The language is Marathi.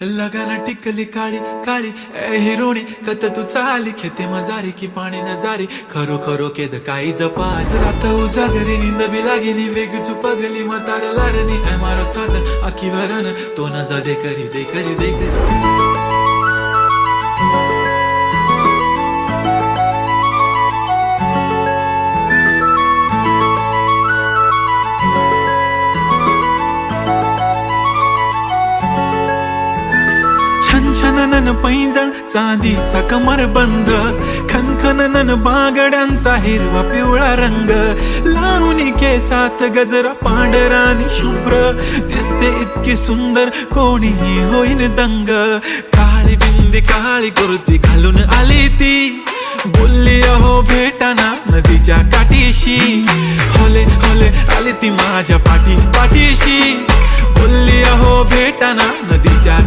लगाना टिकली काळी काळी ए हिरोणी कत तू चाली खेते मजारी की पाणी नजारी खरो खरो केद काही जपाल रात उजागरी निंद बी लागेली वेग चुपगली मतार लारणी ए मारो साजन आखी वरन तो न जा दे करी दे करी दे करी छनछनन पैंजण चांदीचा कमर बंद खनखनन बागड्यांचा हिरवा पिवळा रंग लावणी केसात गजरा पांढरानी शुभ्र दिसते इतकी सुंदर कोणीही होईन दंग काळी बिंदी काळी कुर्ती घालून आली ती बोलली अहो भेटाना नदीच्या काठीशी होले होले आली ती माझ्या पाठीशी बोलली अहो भेटाना नदीच्या